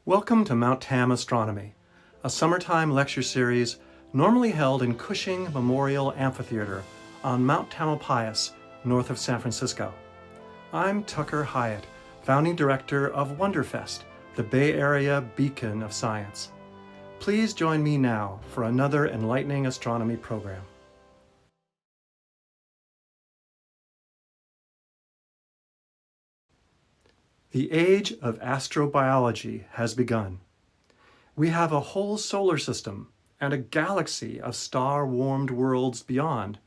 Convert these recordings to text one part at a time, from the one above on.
Welcome to Mt Tam Astronomy, a summertime lecture series normally held in Cushing Memorial Amphitheater on Mount Tamalpais, north of San Francisco. I'm Tucker Hiatt, founding director of Wonderfest, the Bay Area beacon of science. Please join me now for another enlightening astronomy program. The age of astrobiology has begun. We have a whole solar system and a galaxy of star-warmed worlds beyond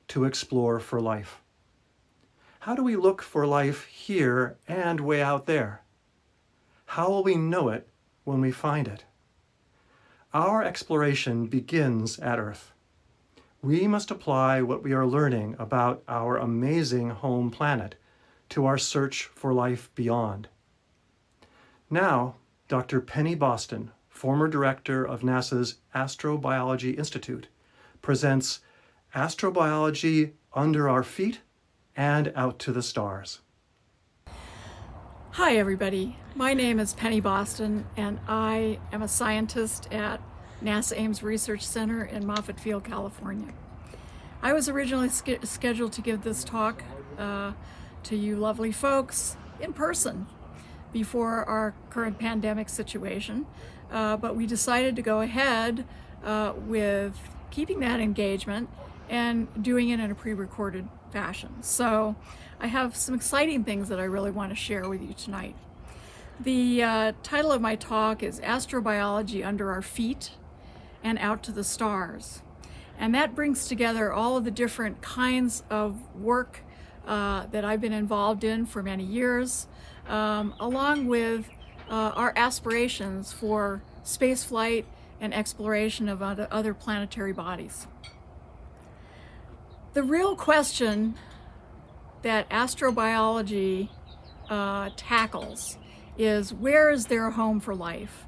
to explore for life. How do we look for life here and way out there? How will we know it when we find it? Our exploration begins at Earth. We must apply what we are learning about our amazing home planet to our search for life beyond. Now, Dr. Penny Boston, former director of NASA's Astrobiology Institute, presents Astrobiology Under Our Feet and Out to the Stars. Hi everybody, my name is Penny Boston and I am a scientist at NASA Ames Research Center in Moffett Field, California. I was originally scheduled to give this talk to you lovely folks in person before our current pandemic situation, but we decided to go ahead with keeping that engagement and doing it in a pre-recorded fashion. So I have some exciting things that I really want to share with you tonight. The title of my talk is Astrobiology Under Our Feet and Out to the Stars. And that brings together all of the different kinds of work that I've been involved in for many years, along with our aspirations for spaceflight and exploration of other planetary bodies. The real question that astrobiology tackles is, where is there a home for life?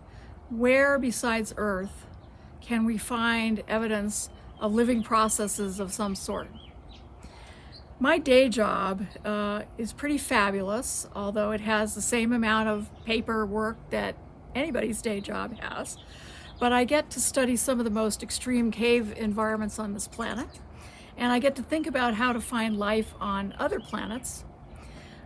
Where besides Earth can we find evidence of living processes of some sort? My day job is pretty fabulous, although it has the same amount of paperwork that anybody's day job has. But I get to study some of the most extreme cave environments on this planet, and I get to think about how to find life on other planets.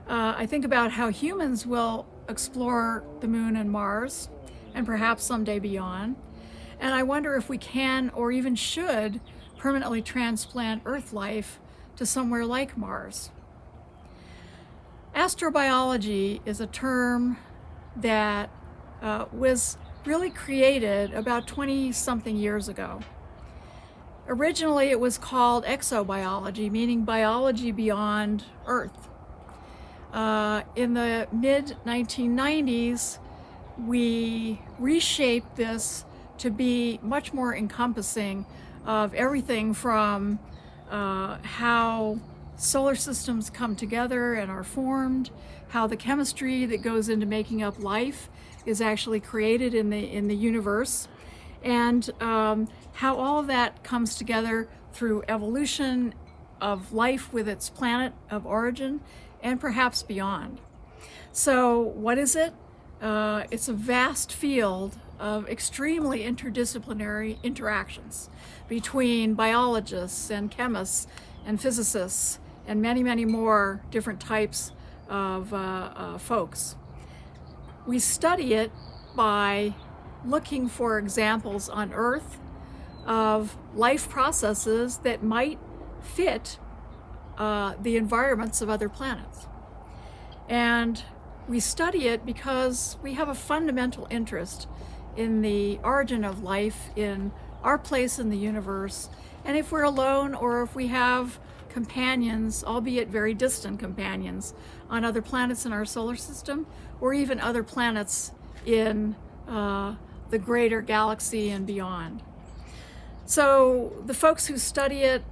I think about how humans will explore the moon and Mars, and perhaps someday beyond. And I wonder if we can, or even should, permanently transplant Earth life to somewhere like Mars. Astrobiology is a term that was really created about 20-something years ago. Originally, it was called exobiology, meaning biology beyond Earth. In the mid-1990s, we reshaped this to be much more encompassing of everything from how solar systems come together and are formed, how the chemistry that goes into making up life is actually created in the universe, and how all of that comes together through evolution of life with its planet of origin and perhaps beyond. So what is it? It's a vast field of extremely interdisciplinary interactions between biologists and chemists and physicists and many, many more different types of folks. We study it by looking for examples on Earth of life processes that might fit the environments of other planets. And we study it because we have a fundamental interest in the origin of life, in our place in the universe, and if we're alone or if we have companions, albeit very distant companions, on other planets in our solar system, or even other planets in the greater galaxy and beyond. So the folks who study it,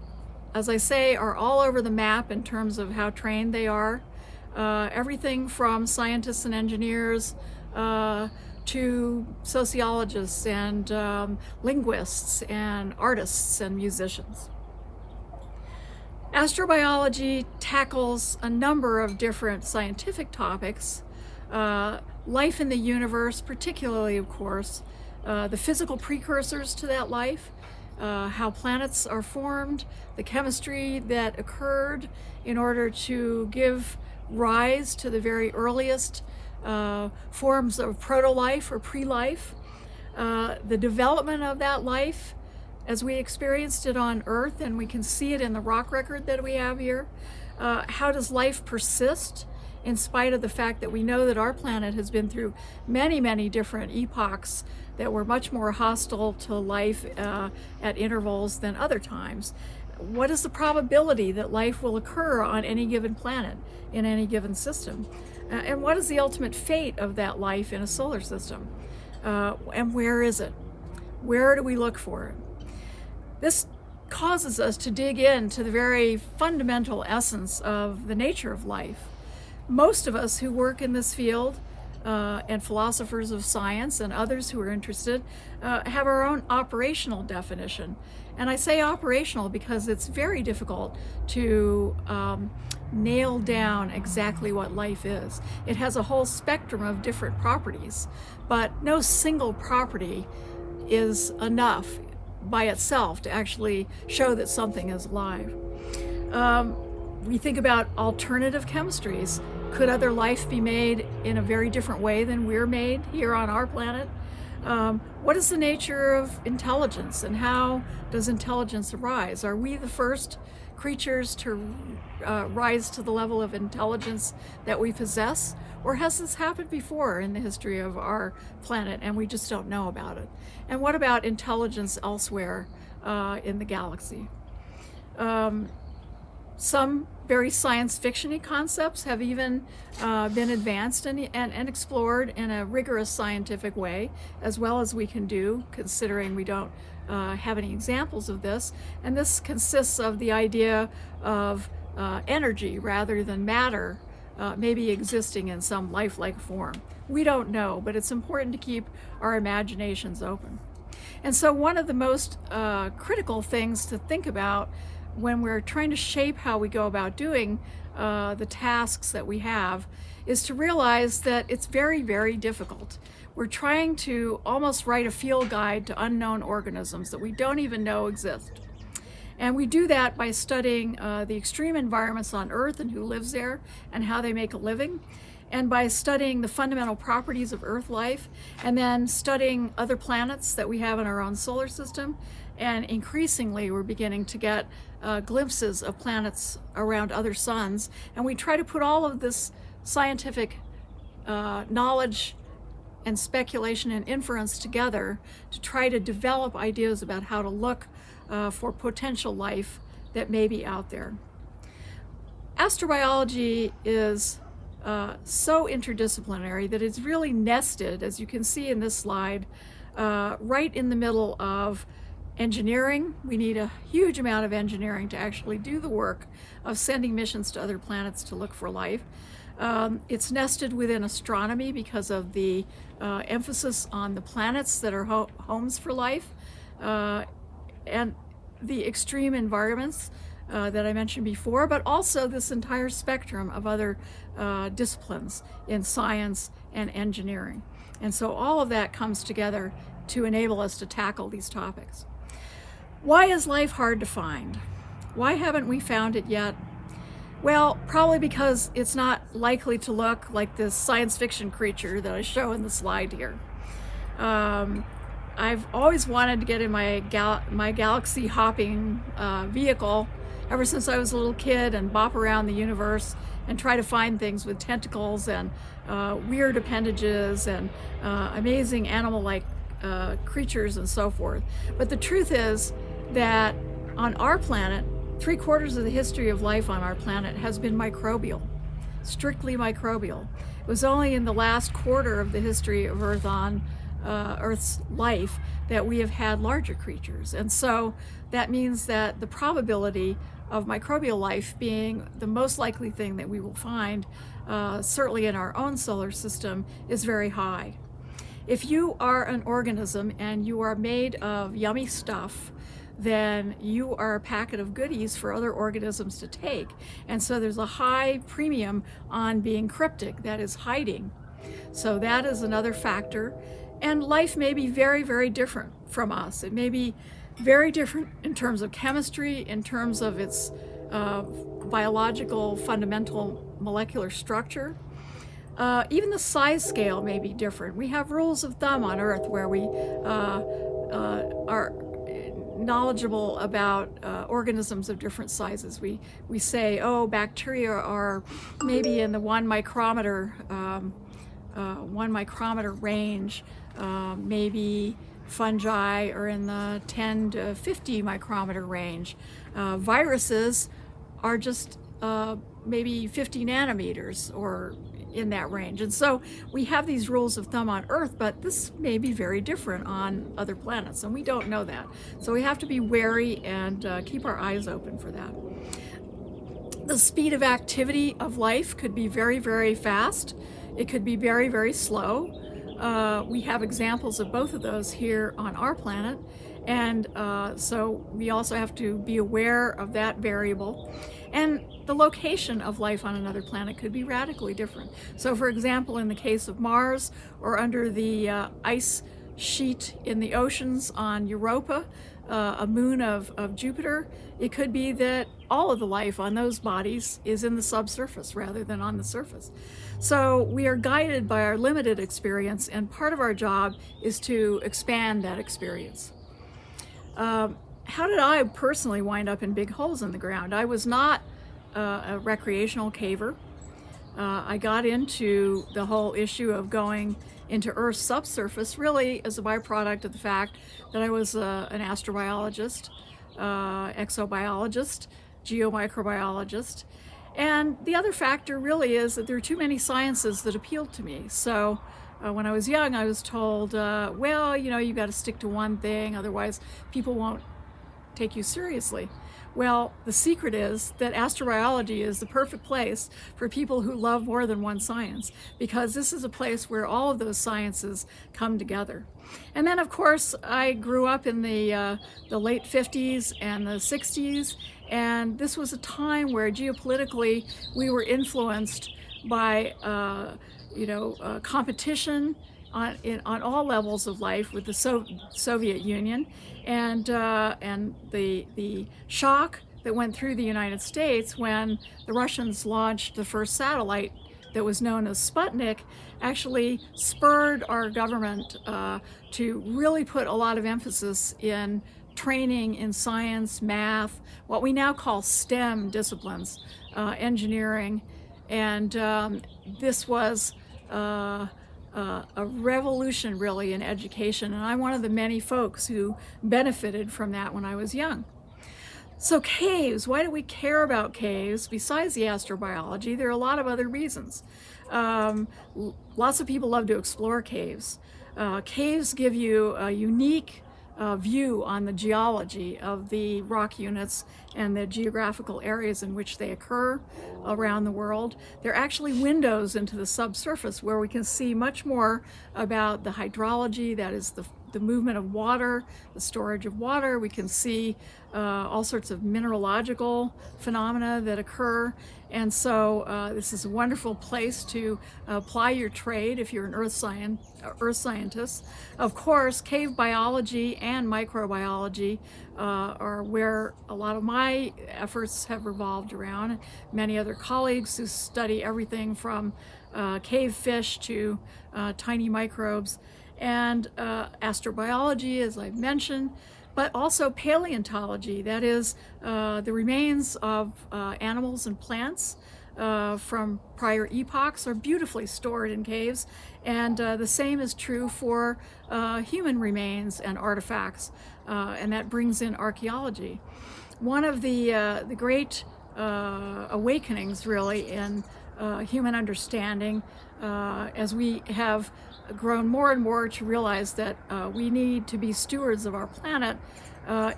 as I say, are all over the map in terms of how trained they are. Everything from scientists and engineers to sociologists and linguists and artists and musicians. Astrobiology tackles a number of different scientific topics life in the universe, particularly, of course, the physical precursors to that life, how planets are formed, the chemistry that occurred in order to give rise to the very earliest forms of proto-life or pre-life, the development of that life as we experienced it on Earth, and we can see it in the rock record that we have here. How does life persist in spite of the fact that we know that our planet has been through many, many different epochs that were much more hostile to life at intervals than other times? What is the probability that life will occur on any given planet in any given system? And what is the ultimate fate of that life in a solar system? And where is it? Where do we look for it? This causes us to dig into the very fundamental essence of the nature of life. Most of us who work in this field, and philosophers of science and others who are interested, have our own operational definition. And I say operational because it's very difficult to nail down exactly what life is. It has a whole spectrum of different properties, but no single property is enough by itself to actually show that something is alive. We think about alternative chemistries. Could other life be made in a very different way than we're made here on our planet? What is the nature of intelligence, and how does intelligence arise? Are we the first creatures to rise to the level of intelligence that we possess? Or has this happened before in the history of our planet and we just don't know about it? And what about intelligence elsewhere in the galaxy? Some very science fiction-y concepts have even been advanced and explored in a rigorous scientific way, as well as we can do, considering we don't have any examples of this. And this consists of the idea of energy rather than matter maybe existing in some lifelike form. We don't know, but it's important to keep our imaginations open. And so one of the most critical things to think about when we're trying to shape how we go about doing the tasks that we have is to realize that it's very, very difficult. We're trying to almost write a field guide to unknown organisms that we don't even know exist. And we do that by studying the extreme environments on Earth and who lives there and how they make a living, and by studying the fundamental properties of Earth life, and then studying other planets that we have in our own solar system. And increasingly, we're beginning to get glimpses of planets around other suns. And we try to put all of this scientific knowledge and speculation and inference together to try to develop ideas about how to look for potential life that may be out there. Astrobiology is so interdisciplinary that it's really nested, as you can see in this slide, right in the middle of engineering. We need a huge amount of engineering to actually do the work of sending missions to other planets to look for life. It's nested within astronomy because of the emphasis on the planets that are homes for life, and the extreme environments that I mentioned before, but also this entire spectrum of other disciplines in science and engineering. And so all of that comes together to enable us to tackle these topics. Why is life hard to find? Why haven't we found it yet? Well, probably because it's not likely to look like this science fiction creature that I show in the slide here. I've always wanted to get in my galaxy hopping vehicle ever since I was a little kid and bop around the universe and try to find things with tentacles and weird appendages and amazing animal-like creatures and so forth. But the truth is that on our planet, 3/4 of the history of life on our planet has been microbial, strictly microbial. It was only in the last quarter of the history of Earth's life that we have had larger creatures. And so that means that the probability of microbial life being the most likely thing that we will find, certainly in our own solar system, is very high. If you are an organism and you are made of yummy stuff, then you are a packet of goodies for other organisms to take. And so there's a high premium on being cryptic, that is hiding. So that is another factor. And life may be very, very different from us. It may be very different in terms of chemistry, in terms of its biological, fundamental molecular structure. Even the size scale may be different. We have rules of thumb on Earth where we are knowledgeable about organisms of different sizes. We say, oh, bacteria are maybe in the 1 micrometer range. Maybe fungi are in the 10 to 50 micrometer range. Viruses are just maybe 50 nanometers or in that range. And so we have these rules of thumb on Earth, but this may be very different on other planets, and we don't know that. So we have to be wary and keep our eyes open for that. The speed of activity of life could be very, very fast. It could be very, very slow. We have examples of both of those here on our planet. And so we also have to be aware of that variable. And the location of life on another planet could be radically different. So for example, in the case of Mars, or under the ice sheet in the oceans on Europa, a moon of Jupiter, it could be that all of the life on those bodies is in the subsurface rather than on the surface. So we are guided by our limited experience, and part of our job is to expand that experience. How did I personally wind up in big holes in the ground? I was not a recreational caver. I got into the whole issue of going into Earth's subsurface really as a byproduct of the fact that I was an astrobiologist, exobiologist, geomicrobiologist. And the other factor really is that there are too many sciences that appealed to me. So when I was young, I was told, well, you know, you've got to stick to one thing, otherwise people won't take you seriously. Well, the secret is that astrobiology is the perfect place for people who love more than one science, because this is a place where all of those sciences come together. And then, of course, I grew up in the late 50s and the 60s, and this was a time where geopolitically we were influenced by competition on all levels of life with the Soviet Union, and the shock that went through the United States when the Russians launched the first satellite that was known as Sputnik actually spurred our government to really put a lot of emphasis in training in science, math, what we now call STEM disciplines, engineering, and this was a revolution really in education, and I'm one of the many folks who benefited from that when I was young. So caves, why do we care about caves? Besides the astrobiology, there are a lot of other reasons. Lots of people love to explore caves. Caves give you a unique view on the geology of the rock units and the geographical areas in which they occur around the world. They're actually windows into the subsurface where we can see much more about the hydrology, that is the movement of water, the storage of water. We can see all sorts of mineralogical phenomena that occur. And so this is a wonderful place to apply your trade if you're an earth scientist. Of course, cave biology and microbiology are where a lot of my efforts have revolved around. Many other colleagues who study everything from cave fish to tiny microbes, and astrobiology, as I've mentioned, but also paleontology, that is the remains of animals and plants from prior epochs are beautifully stored in caves, and the same is true for human remains and artifacts, and that brings in archaeology. One of the great awakenings really in human understanding as we have grown more and more to realize that we need to be stewards of our planet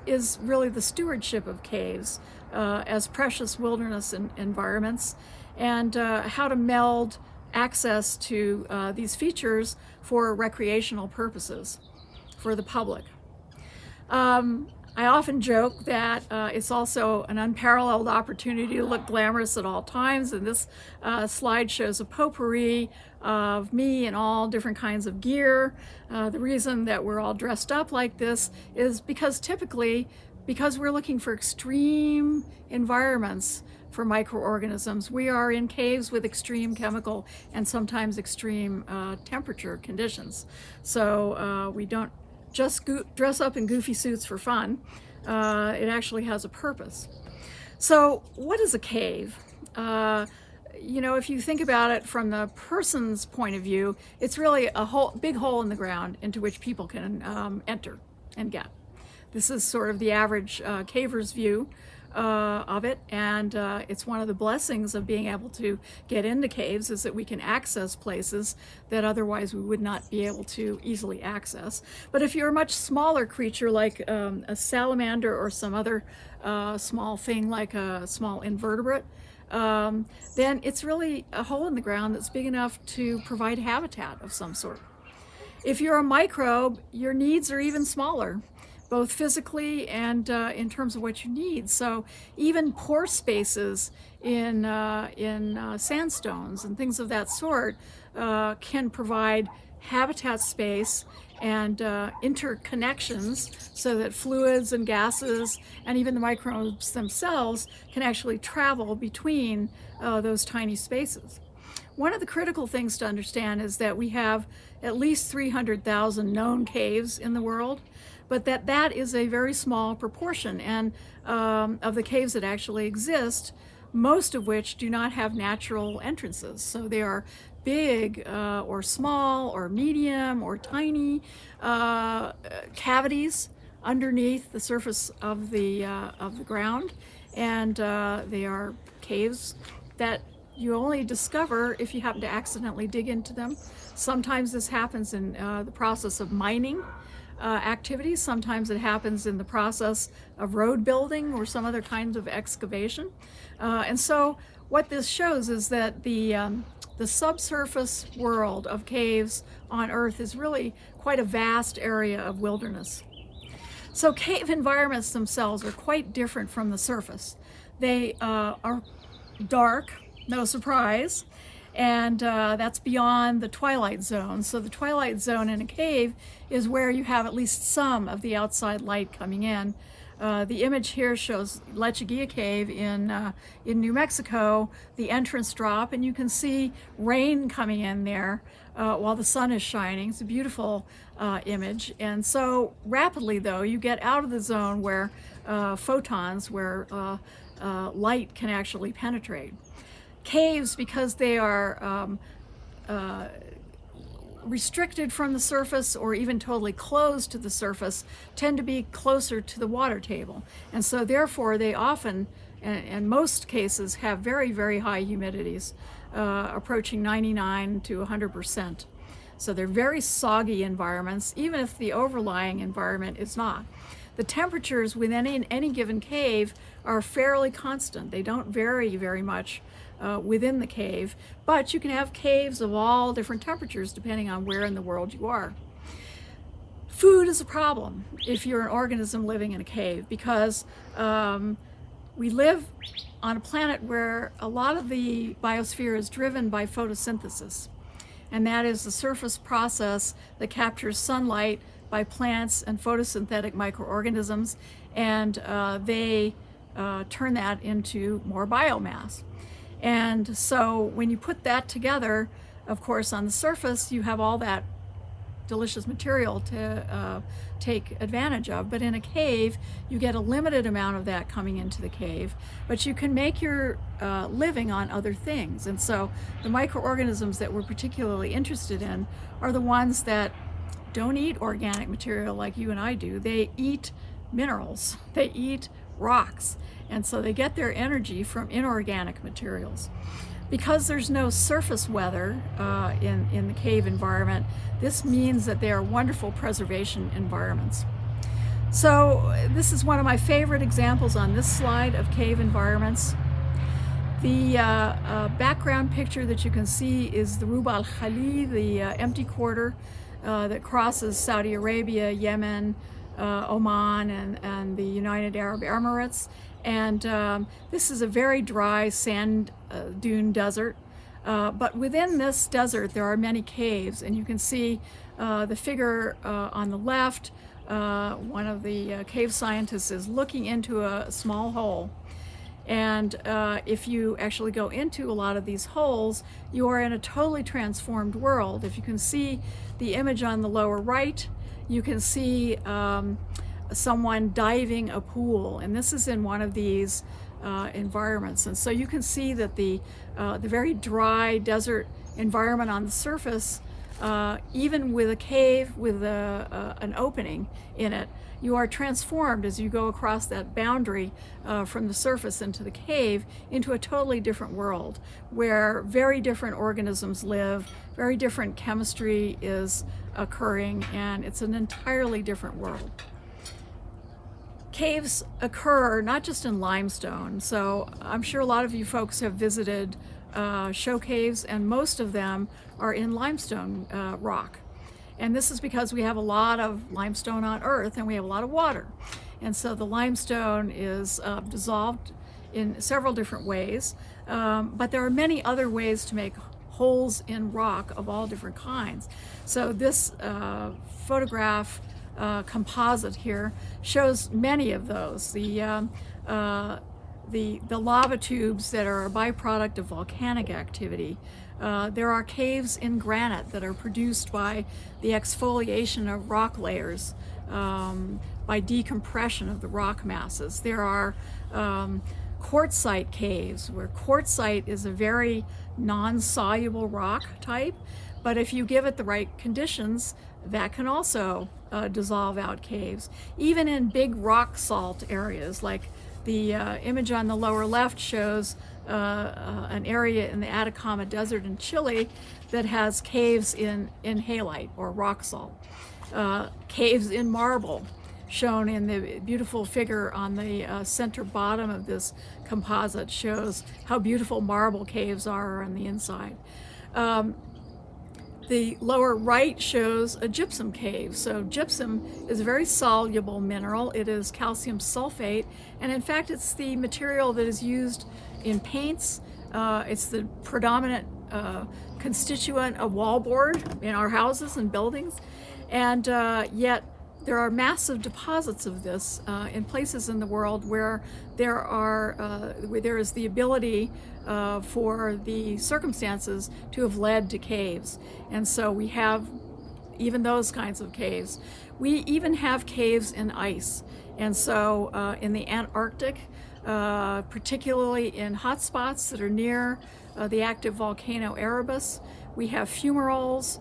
is really the stewardship of caves as precious wilderness environments, and how to meld access to these features for recreational purposes for the public. I often joke that it's also an unparalleled opportunity to look glamorous at all times, and this slide shows a potpourri of me in all different kinds of gear. The reason that we're all dressed up like this is because typically, because we're looking for extreme environments for microorganisms, we are in caves with extreme chemical and sometimes extreme temperature conditions. So we don't just dress up in goofy suits for fun. It actually has a purpose. So what is a cave? You know, if you think about it from the person's point of view, it's really a big hole in the ground into which people can enter and get. This is sort of the average caver's view of it, and it's one of the blessings of being able to get into caves is that we can access places that otherwise we would not be able to easily access. But if you're a much smaller creature like a salamander or some other small thing like a small invertebrate, then it's really a hole in the ground that's big enough to provide habitat of some sort. If you're a microbe, your needs are even smaller, both physically and in terms of what you need. So even pore spaces in sandstones and things of that sort can provide habitat space and interconnections so that fluids and gases and even the microbes themselves can actually travel between those tiny spaces. One of the critical things to understand is that we have at least 300,000 known caves in the world, but that is a very small proportion, and of the caves that actually exist, most of which do not have natural entrances. So they are big or small or medium or tiny cavities underneath the surface of the ground, and they are caves that you only discover if you happen to accidentally dig into them. Sometimes this happens in the process of mining activities. Sometimes it happens in the process of road building or some other kinds of excavation. And so what this shows is that the subsurface world of caves on Earth is really quite a vast area of wilderness. So cave environments themselves are quite different from the surface. They are dark, no surprise, and that's beyond the twilight zone. So the twilight zone in a cave is where you have at least some of the outside light coming in. The image here shows Lechuguilla Cave in New Mexico, the entrance drop, and you can see rain coming in there while the sun is shining. It's a beautiful image. And so rapidly, though, you get out of the zone where photons, where light can actually penetrate. Caves, because they are restricted from the surface or even totally closed to the surface, tend to be closer to the water table. And so therefore they often, in most cases, have very, very high humidities, approaching 99 to 100%. So they're very soggy environments, even if the overlying environment is not. The temperatures within any given cave are fairly constant. They don't vary very much within the cave, but you can have caves of all different temperatures depending on where in the world you are. Food is a problem if you're an organism living in a cave, because we live on a planet where a lot of the biosphere is driven by photosynthesis, and that is the surface process that captures sunlight by plants and photosynthetic microorganisms, and they turn that into more biomass. And so when you put that together, of course, on the surface, you have all that delicious material to take advantage of. But in a cave, you get a limited amount of that coming into the cave, but you can make your living on other things. And so the microorganisms that we're particularly interested in are the ones that don't eat organic material like you and I do. They eat minerals, they eat rocks, and so they get their energy from inorganic materials. Because there's no surface weather in the cave environment, this means that they are wonderful preservation environments. So this is one of my favorite examples on this slide of cave environments. The background picture that you can see is the Rub al Khali, the empty quarter that crosses Saudi Arabia, Yemen, Oman, and the United Arab Emirates. And this is a very dry sand dune desert. But within this desert, there are many caves, and you can see the figure on the left. One of the cave scientists is looking into a small hole. And if you actually go into a lot of these holes, you are in a totally transformed world. If you can see the image on the lower right, you can see someone diving a pool, and this is in one of these environments. And so you can see that the very dry desert environment on the surface, even with a cave with an opening in it, you are transformed as you go across that boundary from the surface into the cave into a totally different world where very different organisms live, very different chemistry is occurring, and it's an entirely different world. Caves occur not just in limestone, so I'm sure a lot of you folks have visited show caves, and most of them are in limestone rock. And this is because we have a lot of limestone on Earth and we have a lot of water. And so the limestone is dissolved in several different ways, but there are many other ways to make holes in rock of all different kinds. So this photograph composite here shows many of those. The lava tubes that are a byproduct of volcanic activity. There are caves in granite that are produced by the exfoliation of rock layers, by decompression of the rock masses. There are quartzite caves, where quartzite is a very non-soluble rock type, but if you give it the right conditions, that can also dissolve out caves. Even in big rock salt areas, like the image on the lower left shows an area in the Atacama Desert in Chile that has caves in halite or rock salt. Caves in marble, shown in the beautiful figure on the center bottom of this composite, shows how beautiful marble caves are on the inside. The lower right shows a gypsum cave. So gypsum is a very soluble mineral. It is calcium sulfate, and in fact it's the material that is used in paints. It's the predominant constituent of wallboard in our houses and buildings, and yet there are massive deposits of this in places in the world where there is the ability for the circumstances to have led to caves. And so we have even those kinds of caves. We even have caves in ice. And so in the Antarctic, particularly in hot spots that are near the active volcano Erebus, we have fumaroles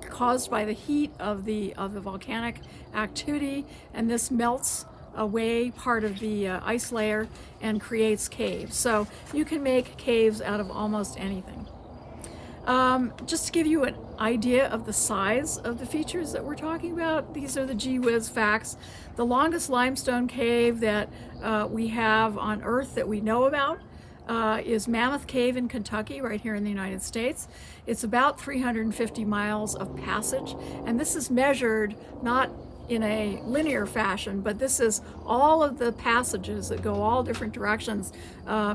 caused by the heat of the volcanic activity, and this melts away part of the ice layer and creates caves. So you can make caves out of almost anything. Just to give you an idea of the size of the features that we're talking about, these are the gee whiz facts. The longest limestone cave that we have on Earth that we know about is Mammoth Cave in Kentucky, right here in the United States. It's about 350 miles of passage, and this is measured not in a linear fashion, but this is all of the passages that go all different directions,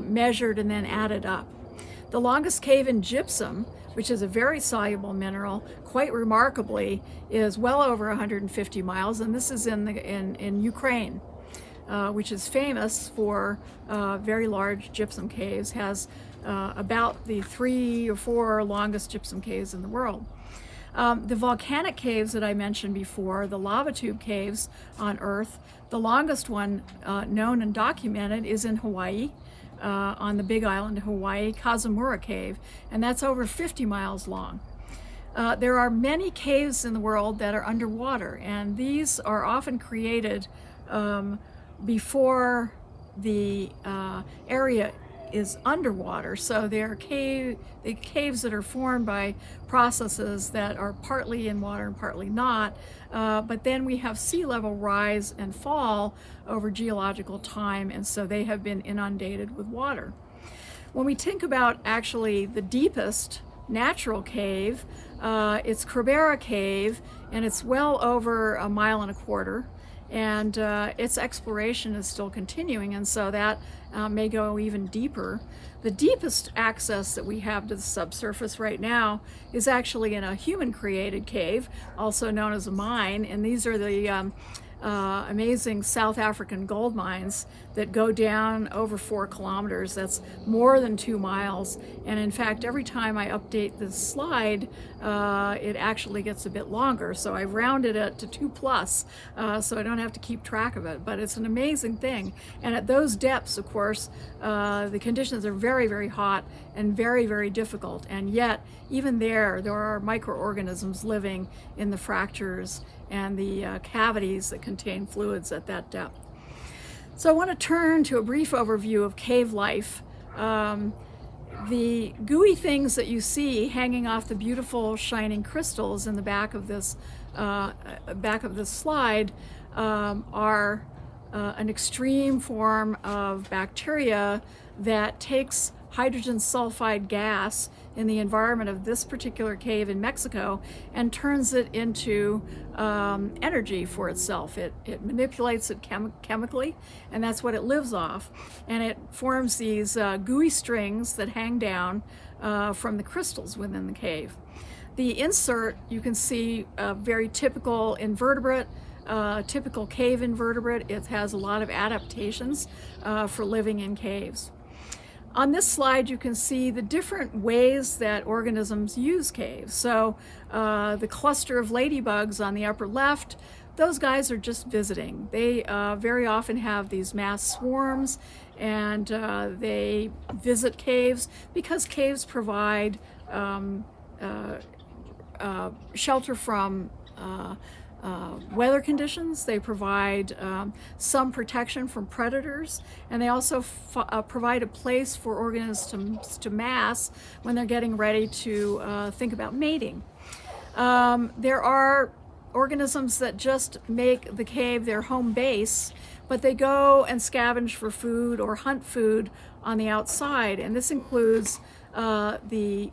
measured and then added up. The longest cave in gypsum, which is a very soluble mineral, quite remarkably, is well over 150 miles, and this is in Ukraine, which is famous for very large gypsum caves, has about the 3 or 4 longest gypsum caves in the world. The volcanic caves that I mentioned before, the lavatube caves on Earth, the longest one known and documented is in Hawaii, on the big island of Hawaii, Kazumura Cave, and that's over 50 miles long. There are many caves in the world that are underwater, and these are often created before the area is underwater. So they're the caves that are formed by processes that are partly in water and partly not. But then we have sea level rise and fall over geological time, and so they have been inundated with water. When we think about actually the deepest natural cave, it's Cribera Cave, and it's well over 1.25 miles. and its exploration is still continuing, and so that may go even deeper. The deepest access that we have to the subsurface right now is actually in a human-created cave, also known as a mine, and these are the amazing South African gold mines that go down over 4 kilometers. That's more than 2 miles. And in fact, every time I update this slide, it actually gets a bit longer. So I rounded it to 2+, so I don't have to keep track of it. But it's an amazing thing. And at those depths, of course, the conditions are very, very hot and very, very difficult. And yet, even there are microorganisms living in the fractures and the cavities that contain fluids at that depth. So I want to turn to a brief overview of cave life. The gooey things that you see hanging off the beautiful shining crystals in the back of this slide are an extreme form of bacteria that takes hydrogen sulfide gas in the environment of this particular cave in Mexico and turns it into energy for itself. It manipulates it chemically, and that's what it lives off. And it forms these gooey strings that hang down from the crystals within the cave. The insert, you can see a very typical invertebrate, typical cave invertebrate. It has a lot of adaptations for living in caves. On this slide, you can see the different ways that organisms use caves. So the cluster of ladybugs on the upper left, those guys are just visiting. They very often have these mass swarms, and they visit caves because caves provide shelter from weather conditions. They provide some protection from predators, and they also provide a place for organisms to mass when they're getting ready to think about mating. There are organisms that just make the cave their home base, but they go and scavenge for food or hunt food on the outside, and this includes the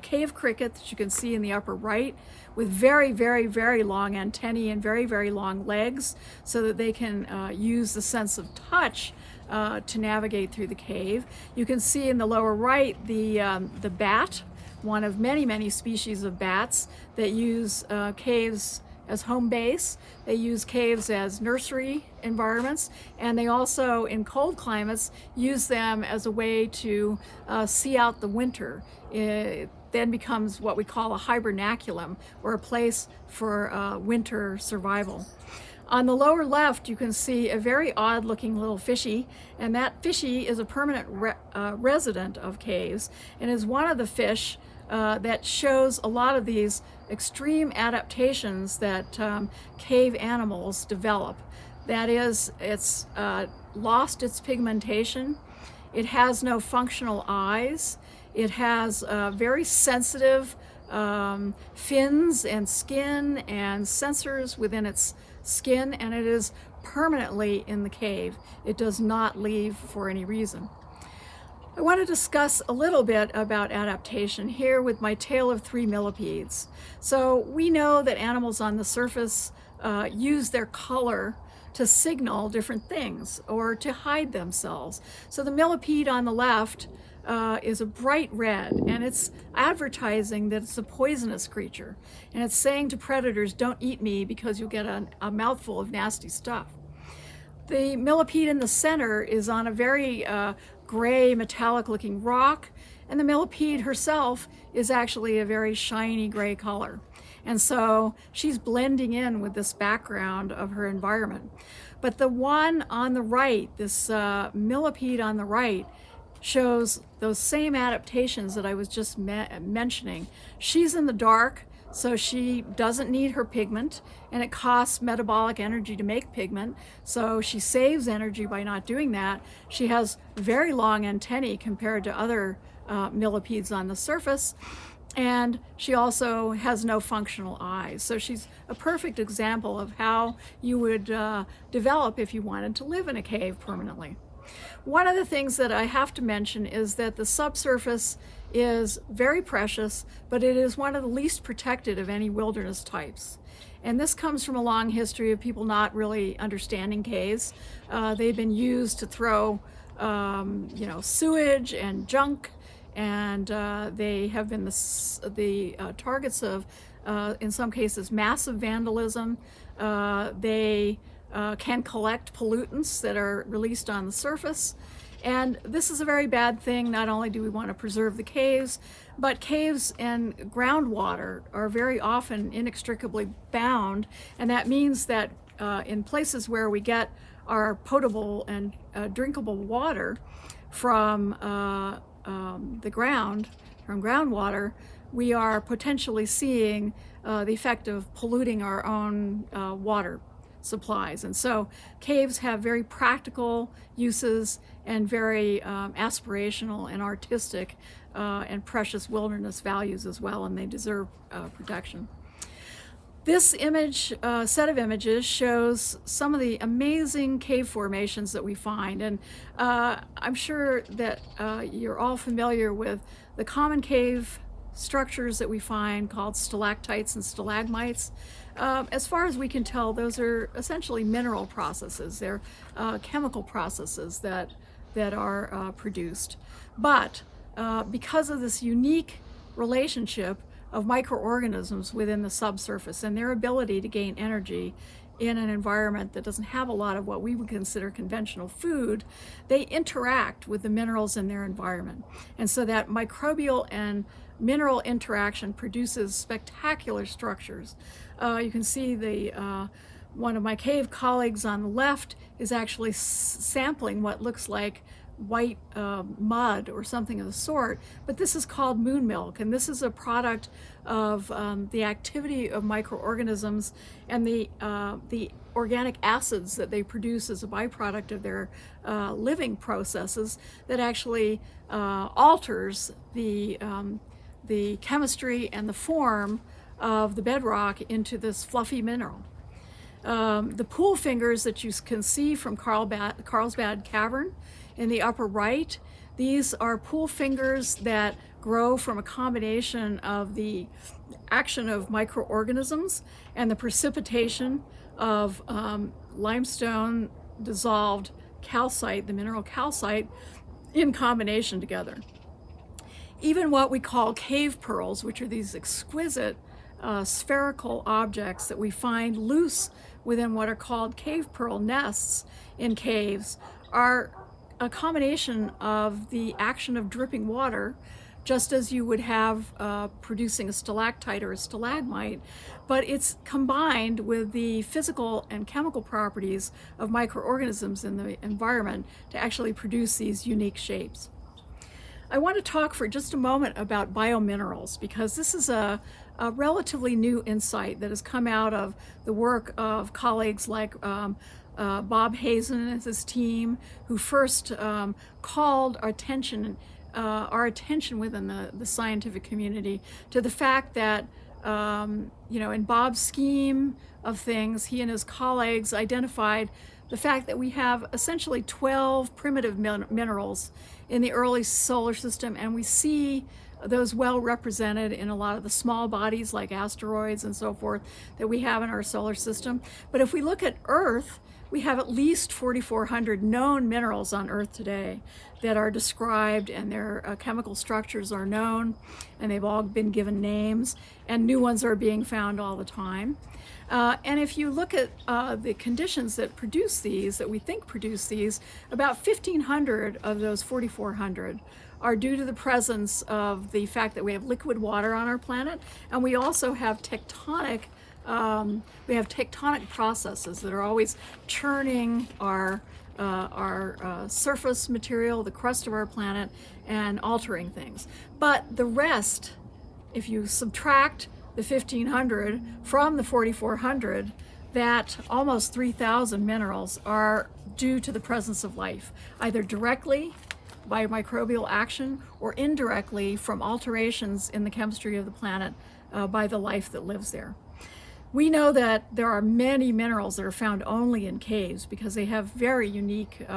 cave cricket that you can see in the upper right, with very, very, very long antennae and very, very long legs, so that they can use the sense of touch to navigate through the cave. You can see in the lower right the bat, one of many, many species of bats that use caves as home base. They use caves as nursery environments, and they also, in cold climates, use them as a way to see out the winter. It then becomes what we call a hibernaculum, or a place for winter survival. On the lower left, you can see a very odd looking little fishy, and that fishy is a permanent resident of caves, and is one of the fish that shows a lot of these extreme adaptations that cave animals develop. That is, it's lost its pigmentation, it has no functional eyes, it has very sensitive fins and skin and sensors within its skin, and it is permanently in the cave. It does not leave for any reason. I want to discuss a little bit about adaptation here with my tale of 3 millipedes. So we know that animals on the surface use their color to signal different things or to hide themselves. So the millipede on the left is a bright red, and it's advertising that it's a poisonous creature. And it's saying to predators, don't eat me because you'll get a mouthful of nasty stuff. The millipede in the center is on a very gray, metallic looking rock, and the millipede herself is actually a very shiny gray color. And so she's blending in with this background of her environment. But the one on the right, this millipede on the right, shows those same adaptations that I was just mentioning. She's in the dark, so she doesn't need her pigment, and it costs metabolic energy to make pigment, so she saves energy by not doing that. She has very long antennae compared to other millipedes on the surface, and she also has no functional eyes. So she's a perfect example of how you would develop if you wanted to live in a cave permanently. One of the things that I have to mention is that the subsurface is very precious, but it is one of the least protected of any wilderness types. And this comes from a long history of people not really understanding caves. They've been used to throw sewage and junk, and they have been the targets of, in some cases, massive vandalism. They can collect pollutants that are released on the surface. And this is a very bad thing. Not only do we want to preserve the caves, but caves and groundwater are very often inextricably bound. And that means that in places where we get our potable and drinkable water from the ground, from groundwater, we are potentially seeing the effect of polluting our own water supplies. And so caves have very practical uses and very aspirational and artistic and precious wilderness values as well, and they deserve protection. This image, set of images, shows some of the amazing cave formations that we find. And I'm sure that you're all familiar with the common cave structures that we find called stalactites and stalagmites. As far as we can tell, those are essentially mineral processes. They're chemical processes that are produced. But because of this unique relationship of microorganisms within the subsurface and their ability to gain energy in an environment that doesn't have a lot of what we would consider conventional food, they interact with the minerals in their environment. And so that microbial and mineral interaction produces spectacular structures. You can see one of my cave colleagues on the left is actually sampling what looks like white mud or something of the sort, but this is called moon milk, and this is a product of the activity of microorganisms and the organic acids that they produce as a byproduct of their living processes that actually alters the chemistry and the form of the bedrock into this fluffy mineral. The pool fingers that you can see from Carlsbad Cavern in the upper right, these are pool fingers that grow from a combination of the action of microorganisms and the precipitation of limestone dissolved calcite, the mineral calcite, in combination together. Even what we call cave pearls, which are these exquisite spherical objects that we find loose within what are called cave pearl nests in caves, are a combination of the action of dripping water, just as you would have producing a stalactite or a stalagmite, but it's combined with the physical and chemical properties of microorganisms in the environment to actually produce these unique shapes. I want to talk for just a moment about biominerals, because this is a relatively new insight that has come out of the work of colleagues like Bob Hazen and his team, who first called our attention within the scientific community to the fact that, in Bob's scheme of things, he and his colleagues identified the fact that we have essentially 12 primitive minerals in the early solar system, and we see those well represented in a lot of the small bodies like asteroids and so forth that we have in our solar system. But if we look at Earth, we have at least 4,400 known minerals on Earth today that are described, and their chemical structures are known, and they've all been given names, and new ones are being found all the time. And if you look at the conditions that produce these, that we think produce these, about 1,500 of those 4,400 are due to the presence of the fact that we have liquid water on our planet, and we also have tectonic processes that are always churning our surface material, the crust of our planet, and altering things. But the rest, if you subtract the 1,500 from the 4,400, that almost 3,000 minerals are due to the presence of life, either directly by microbial action or indirectly from alterations in the chemistry of the planet by the life that lives there. We know that there are many minerals that are found only in caves because they have very unique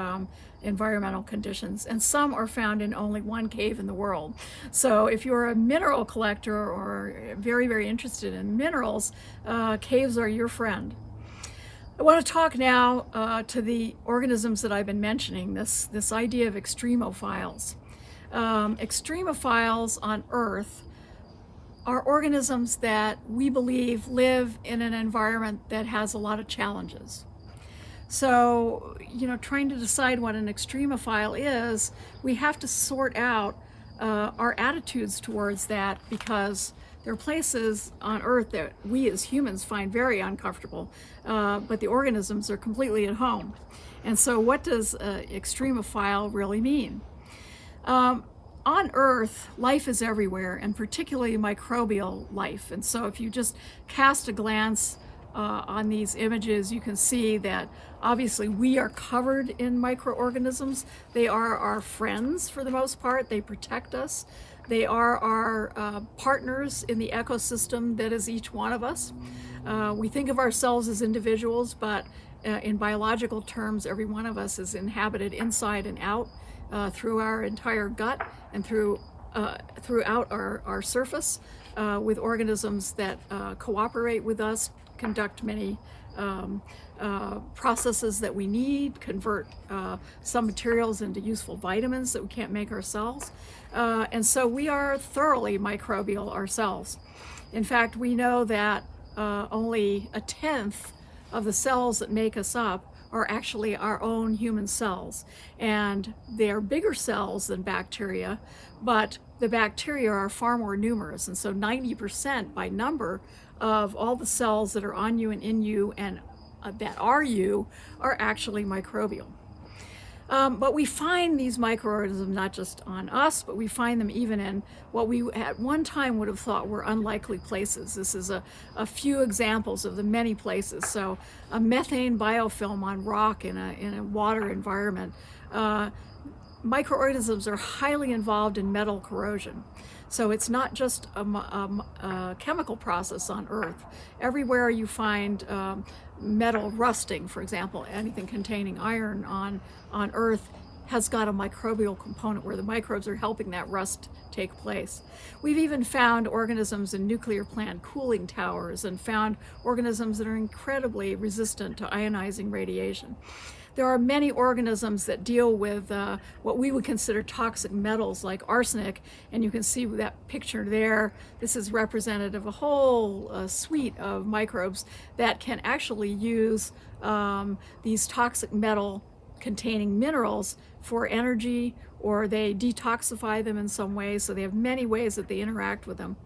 environmental conditions, and some are found in only one cave in the world. So if you're a mineral collector or very, very interested in minerals, caves are your friend. I want to talk now to the organisms that I've been mentioning, this idea of extremophiles. Extremophiles on Earth are organisms that we believe live in an environment that has a lot of challenges. So, trying to decide what an extremophile is, we have to sort out our attitudes towards that, because there are places on Earth that we as humans find very uncomfortable, but the organisms are completely at home. And so what does extremophile really mean? On Earth, life is everywhere, and particularly microbial life. And so if you just cast a glance on these images, you can see that obviously we are covered in microorganisms. They are our friends for the most part. They protect us. They are our partners in the ecosystem that is each one of us. We think of ourselves as individuals, but in biological terms, every one of us is inhabited inside and out through our entire gut and throughout our surface with organisms that cooperate with us, conduct many processes that we need, convert some materials into useful vitamins that we can't make ourselves. And so we are thoroughly microbial ourselves. In fact, we know that only 1/10 of the cells that make us up are actually our own human cells. And they are bigger cells than bacteria, but the bacteria are far more numerous. And so 90% by number of all the cells that are on you and in you and that are you are actually microbial. But we find these microorganisms not just on us, but we find them even in what we at one time would have thought were unlikely places. This is a few examples of the many places. So a methane biofilm on rock in a water environment. Microorganisms are highly involved in metal corrosion. So it's not just a chemical process on Earth. Everywhere you find metal rusting, for example, anything containing iron on Earth has got a microbial component where the microbes are helping that rust take place. We've even found organisms in nuclear plant cooling towers and found organisms that are incredibly resistant to ionizing radiation. There are many organisms that deal with what we would consider toxic metals like arsenic, and you can see that picture there. This is representative of a whole suite of microbes that can actually use these toxic metal containing minerals for energy, or they detoxify them in some way, so they have many ways that they interact with them.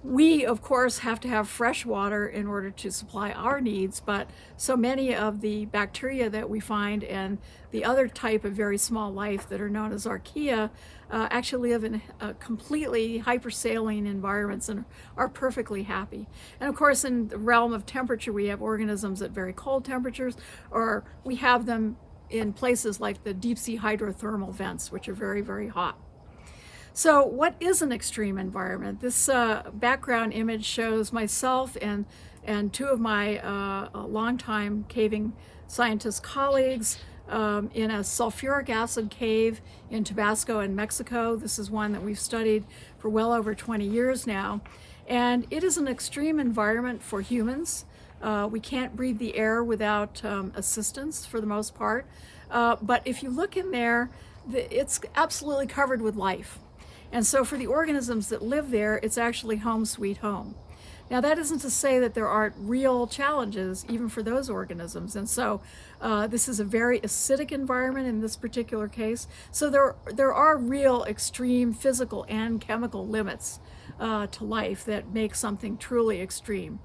We, of course, have to have fresh water in order to supply our needs, but so many of the bacteria that we find and the other type of very small life that are known as archaea actually live in completely hypersaline environments and are perfectly happy. And of course, in the realm of temperature, we have organisms at very cold temperatures, or we have them in places like the deep sea hydrothermal vents, which are very, very hot. So what is an extreme environment? This background image shows myself and two of my longtime caving scientist colleagues in a sulfuric acid cave in Tabasco in Mexico. This is one that we've studied for well over 20 years now. And it is an extreme environment for humans. We can't breathe the air without assistance for the most part. But if you look in there, it's absolutely covered with life. And so for the organisms that live there, it's actually home sweet home. Now that isn't to say that there aren't real challenges even for those organisms. And so this is a very acidic environment in this particular case. So there are real extreme physical and chemical limits to life that make something truly extreme.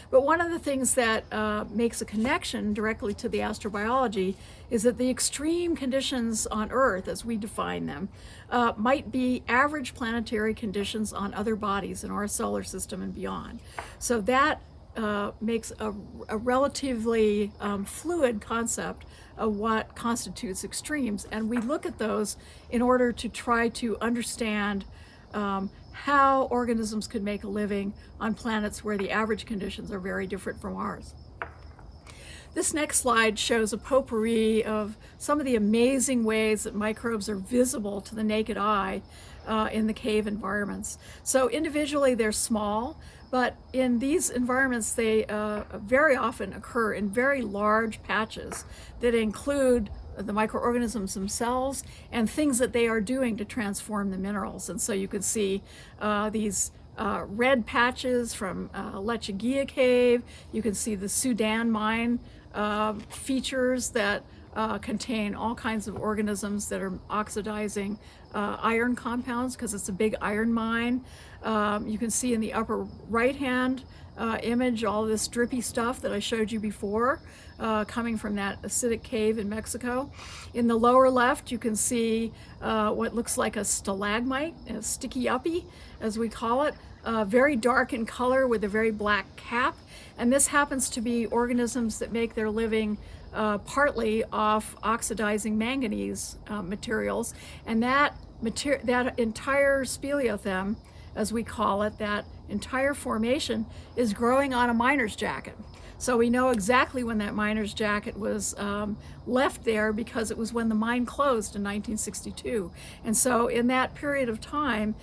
But one of the things that makes a connection directly to the astrobiology is that the extreme conditions on Earth, as we define them, might be average planetary conditions on other bodies in our solar system and beyond. So that makes a relatively fluid concept of what constitutes extremes. And we look at those in order to try to understand how organisms could make a living on planets where the average conditions are very different from ours. This next slide shows a potpourri of some of the amazing ways that microbes are visible to the naked eye in the cave environments. So individually they're small, but in these environments they very often occur in very large patches that include the microorganisms themselves and things that they are doing to transform the minerals. And so you can see these red patches from Lechuguilla cave. You can see the Sudan mine features that contain all kinds of organisms that are oxidizing iron compounds because it's a big iron mine. You can see in the upper right hand image all this drippy stuff that I showed you before coming from that acidic cave in Mexico. In the lower left you can see what looks like a stalagmite, a sticky uppy as we call it, very dark in color with a very black cap. And this happens to be organisms that make their living partly off oxidizing manganese materials. And that entire speleothem, as we call it, that entire formation is growing on a miner's jacket. So we know exactly when that miner's jacket was left there because it was when the mine closed in 1962. And so in that period of time,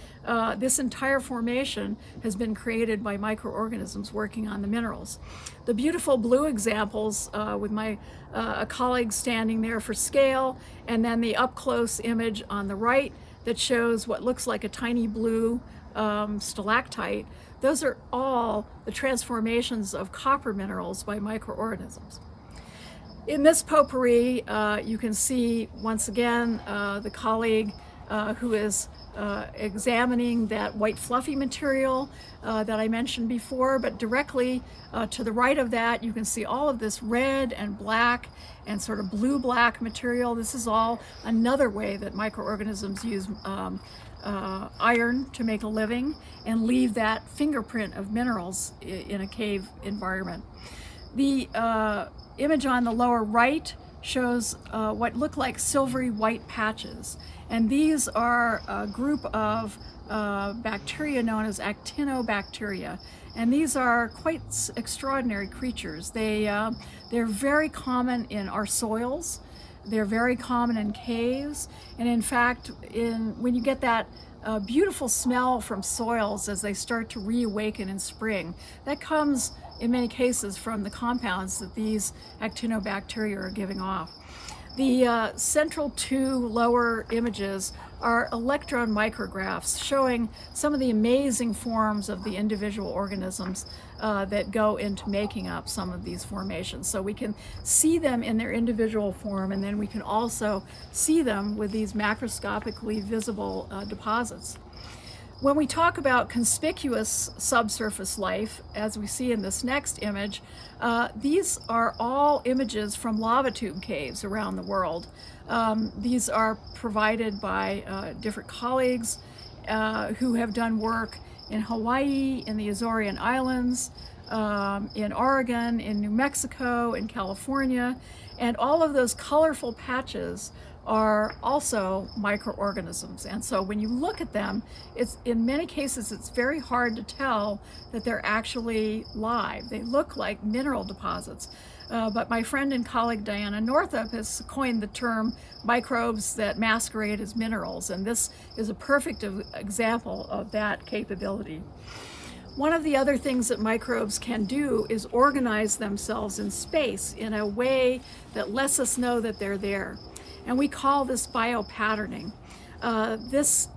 this entire formation has been created by microorganisms working on the minerals. The beautiful blue examples with my colleague standing there for scale, and then the up-close image on the right that shows what looks like a tiny blue stalactite. Those are all the transformations of copper minerals by microorganisms. In this potpourri, you can see once again the colleague who is examining that white fluffy material that I mentioned before, but directly to the right of that you can see all of this red and black and sort of blue-black material. This is all another way that microorganisms use iron to make a living and leave that fingerprint of minerals in a cave environment. The image on the lower right shows what look like silvery white patches, and these are a group of bacteria known as actinobacteria, and these are quite extraordinary creatures. They're very common in our soils. They're very common in caves, and in fact, when you get that beautiful smell from soils as they start to reawaken in spring, that comes in many cases from the compounds that these actinobacteria are giving off. The central two lower images are electron micrographs showing some of the amazing forms of the individual organisms that go into making up some of these formations. So we can see them in their individual form, and then we can also see them with these macroscopically visible deposits. When we talk about conspicuous subsurface life, as we see in this next image, these are all images from lavatube caves around the world. These are provided by different colleagues who have done work in Hawaii, in the Azorean Islands, in Oregon, in New Mexico, in California, and all of those colorful patches are also microorganisms. And so when you look at them, in many cases it's very hard to tell that they're actually live. They look like mineral deposits. But my friend and colleague Diana Northup has coined the term microbes that masquerade as minerals, and this is a perfect example of that capability. One of the other things that microbes can do is organize themselves in space in a way that lets us know that they're there. And we call this biopatterning. This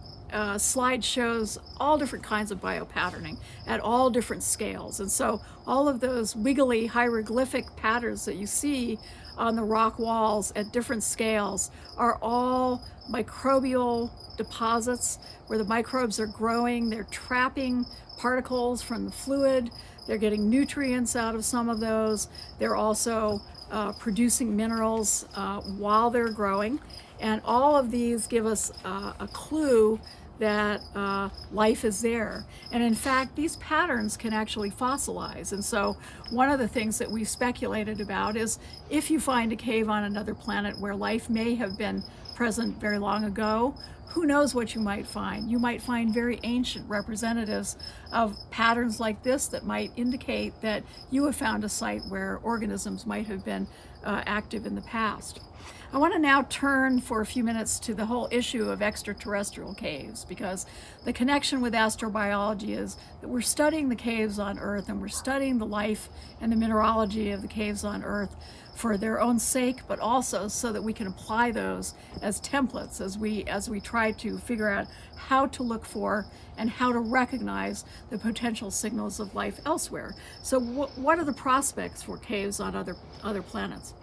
slide shows all different kinds of biopatterning at all different scales. And so all of those wiggly hieroglyphic patterns that you see on the rock walls at different scales are all microbial deposits where the microbes are growing. They're trapping particles from the fluid. They're getting nutrients out of some of those. They're also producing minerals while they're growing. And all of these give us a clue that life is there. And in fact, these patterns can actually fossilize. And so one of the things that we speculated about is if you find a cave on another planet where life may have been present very long ago. Who knows what you might find? You might find very ancient representatives of patterns like this that might indicate that you have found a site where organisms might have been active in the past. I want to now turn for a few minutes to the whole issue of extraterrestrial caves, because the connection with astrobiology is that we're studying the caves on Earth, and we're studying the life and the mineralogy of the caves on Earth for their own sake, but also so that we can apply those as templates as we try to figure out how to look for and how to recognize the potential signals of life elsewhere. So what are the prospects for caves on other planets?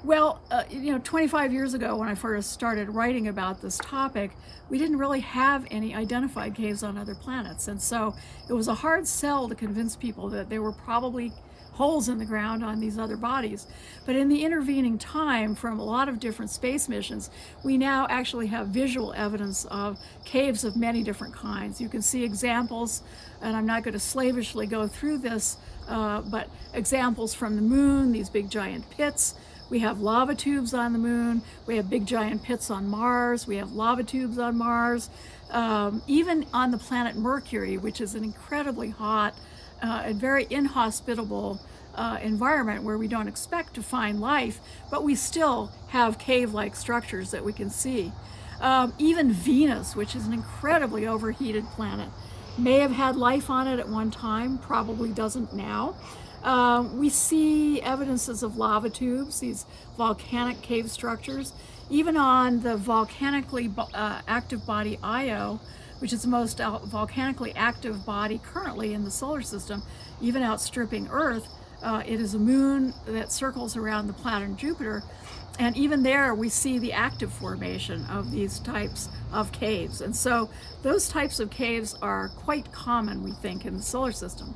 Well, 25 years ago when I first started writing about this topic, we didn't really have any identified caves on other planets. And so it was a hard sell to convince people that there were probably holes in the ground on these other bodies. But in the intervening time, from a lot of different space missions, we now actually have visual evidence of caves of many different kinds. You can see examples, and I'm not going to slavishly go through this, but examples from the moon, these big giant pits. We have lava tubes on the moon. We have big giant pits on Mars. We have lava tubes on Mars. Even on the planet Mercury, which is an incredibly hot and very inhospitable environment where we don't expect to find life, but we still have cave-like structures that we can see. Even Venus, which is an incredibly overheated planet, may have had life on it at one time, probably doesn't now. We see evidences of lava tubes, these volcanic cave structures. Even on the volcanically active body Io, which is the most volcanically active body currently in the solar system, even outstripping Earth, it is a moon that circles around the planet Jupiter. And even there, we see the active formation of these types of caves. And so those types of caves are quite common, we think, in the solar system.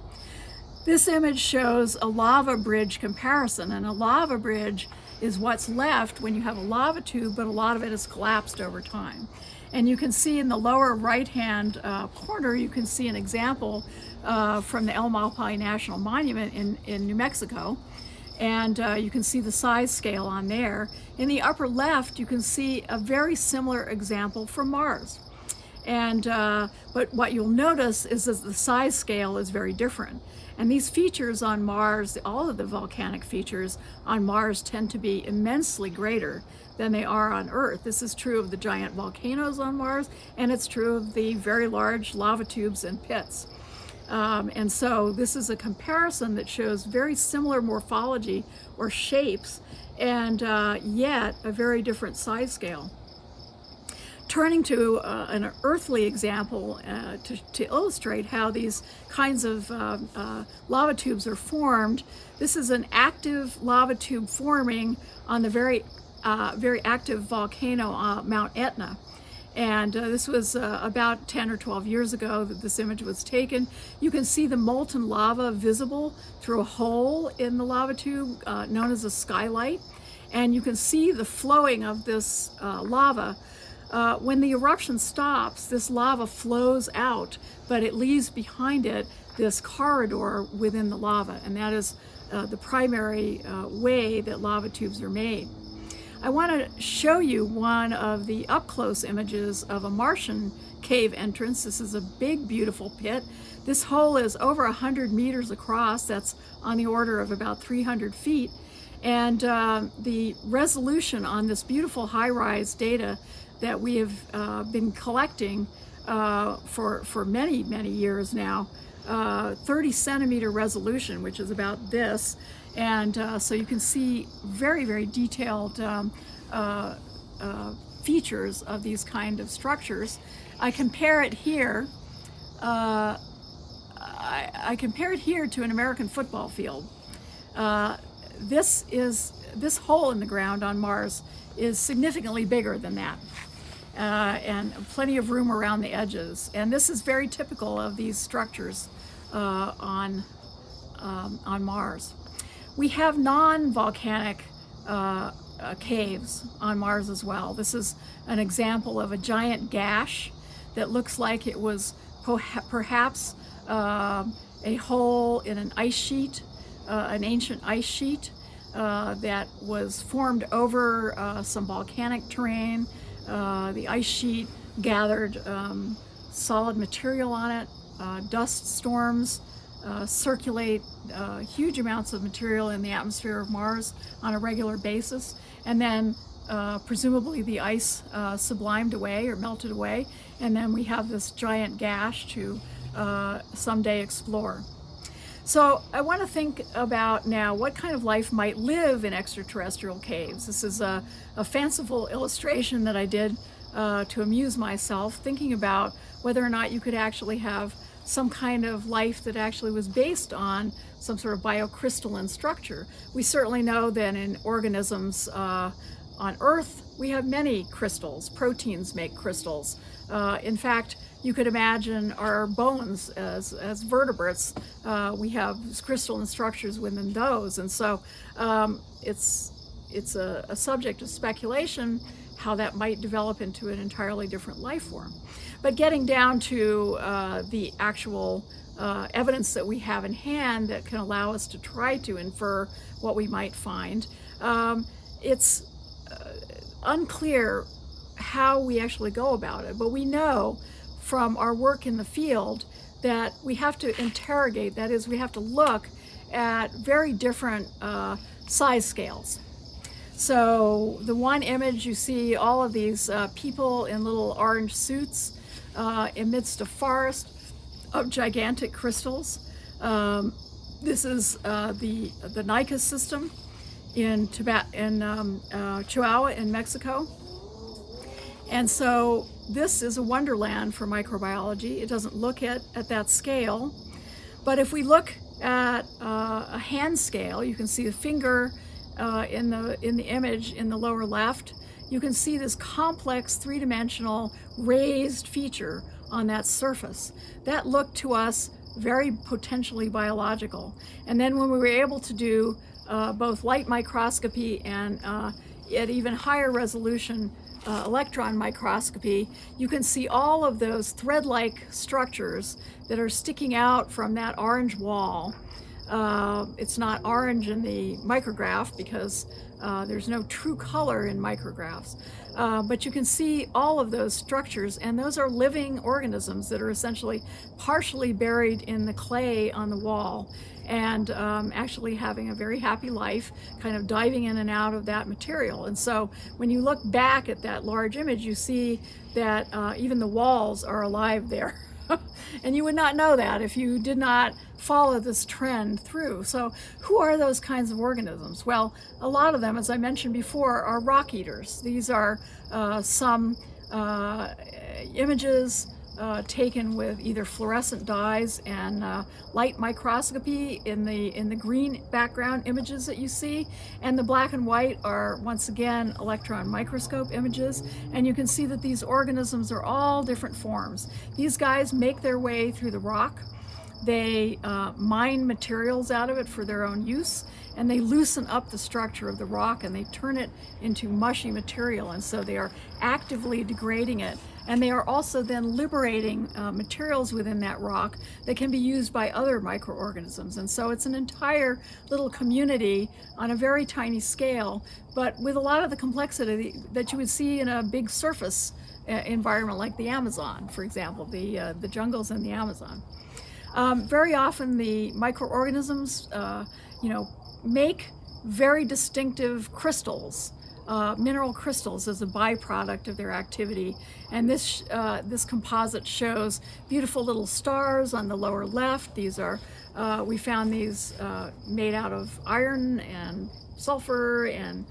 This image shows a lava bridge comparison, and a lava bridge is what's left when you have a lava tube, but a lot of it has collapsed over time. And you can see in the lower right-hand corner, you can see an example from the El Malpais National Monument in New Mexico. And you can see the size scale on there. In the upper left, you can see a very similar example from Mars. And but what you'll notice is that the size scale is very different. And these features on Mars, all of the volcanic features on Mars, tend to be immensely greater than they are on Earth. This is true of the giant volcanoes on Mars, and it's true of the very large lava tubes and pits. And so this is a comparison that shows very similar morphology or shapes, and yet a very different size scale. Turning to an earthly example to illustrate how these kinds of lava tubes are formed, this is an active lava tube forming on the very active volcano Mt Etna. And this was about 10 or 12 years ago that this image was taken. You can see the molten lava visible through a hole in the lava tube known as a skylight. And you can see the flowing of this lava. When the eruption stops, this lava flows out, but it leaves behind it this corridor within the lava, and that is the primary way that lava tubes are made. I want to show you one of the up-close images of a Martian cave entrance. This is a big, beautiful pit. This hole is over 100 meters across. That's on the order of about 300 feet. And the resolution on this beautiful high-rise data that we have been collecting for many, many years now, 30 centimeter resolution, which is about this. And so you can see very, very detailed features of these kind of structures. I compare it here. I compare it here to an American football field. This hole in the ground on Mars is significantly bigger than that. And plenty of room around the edges. And this is very typical of these structures on Mars. We have non-volcanic caves on Mars as well. This is an example of a giant gash that looks like it was perhaps a hole in an ice sheet, an ancient ice sheet that was formed over some volcanic terrain the ice sheet gathered solid material on it. Dust storms circulate huge amounts of material in the atmosphere of Mars on a regular basis, and then presumably the ice sublimed away or melted away, and then we have this giant gash to someday explore. So I want to think about now what kind of life might live in extraterrestrial caves. This is a fanciful illustration that I did to amuse myself, thinking about whether or not you could actually have some kind of life that actually was based on some sort of biocrystalline structure. We certainly know that in organisms on Earth, we have many crystals. Proteins make crystals. In fact, you could imagine our bones as vertebrates. We have crystalline structures within those. And so it's a subject of speculation how that might develop into an entirely different life form. But getting down to the actual evidence that we have in hand that can allow us to try to infer what we might find, it's unclear how we actually go about it. But we know from our work in the field that we have to interrogate, that is, we have to look at very different size scales. So the one image, you see all of these people in little orange suits amidst a forest of gigantic crystals. This is the Naica system in Chihuahua in Mexico. And so this is a wonderland for microbiology. It doesn't look at that scale. But if we look at a hand scale, you can see the finger in the image in the lower left. You can see this complex three-dimensional raised feature on that surface. That looked to us very potentially biological. And then when we were able to do both light microscopy and at even higher resolution electron microscopy, you can see all of those thread-like structures that are sticking out from that orange wall. It's not orange in the micrograph because there's no true color in micrographs. But you can see all of those structures, and those are living organisms that are essentially partially buried in the clay on the wall and actually having a very happy life, kind of diving in and out of that material. And so when you look back at that large image, you see that even the walls are alive there. And you would not know that if you did not follow this trend through. So who are those kinds of organisms? Well, a lot of them, as I mentioned before, are rock eaters. These are some images taken with either fluorescent dyes and light microscopy in the green background images that you see, and the black and white are once again electron microscope images, and you can see that these organisms are all different forms. These guys make their way through the rock. They mine materials out of it for their own use, and they loosen up the structure of the rock and they turn it into mushy material, and so they are actively degrading it. And they are also then liberating materials within that rock that can be used by other microorganisms. And so it's an entire little community on a very tiny scale, but with a lot of the complexity that you would see in a big surface environment like the Amazon, for example, the jungles in the Amazon. Very often the microorganisms, make very distinctive crystals. Mineral crystals as a byproduct of their activity, and this composite shows beautiful little stars on the lower left. These are we found these made out of iron and sulfur and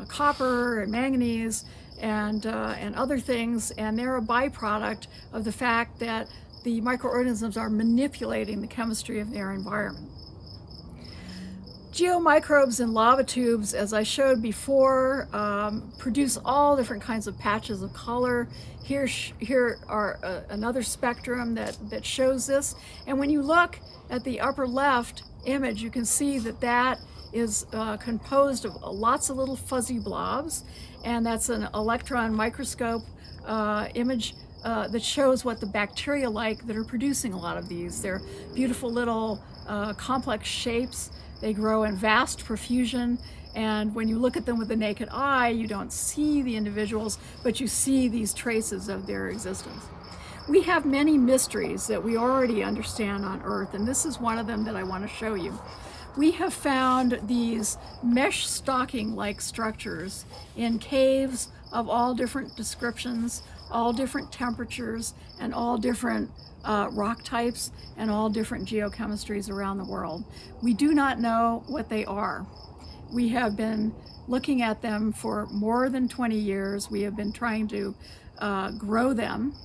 copper and manganese and other things, and they're a byproduct of the fact that the microorganisms are manipulating the chemistry of their environment. Geomicrobes and lavatubes, as I showed before, produce all different kinds of patches of color. Here are another spectrum that shows this. And when you look at the upper left image, you can see that is composed of lots of little fuzzy blobs, and that's an electron microscope image that shows what the bacteria like that are producing a lot of these. They're beautiful little complex shapes. They grow in vast profusion, And when you look at them with the naked eye, you don't see the individuals, but you see these traces of their existence. We have many mysteries that we already understand on Earth, and this is one of them that I want to show you. We have found these mesh stocking-like structures in caves of all different descriptions, all different temperatures, and all different rock types, and all different geochemistries around the world. We do not know what they are. We have been looking at them for more than 20 years. We have been trying to grow them.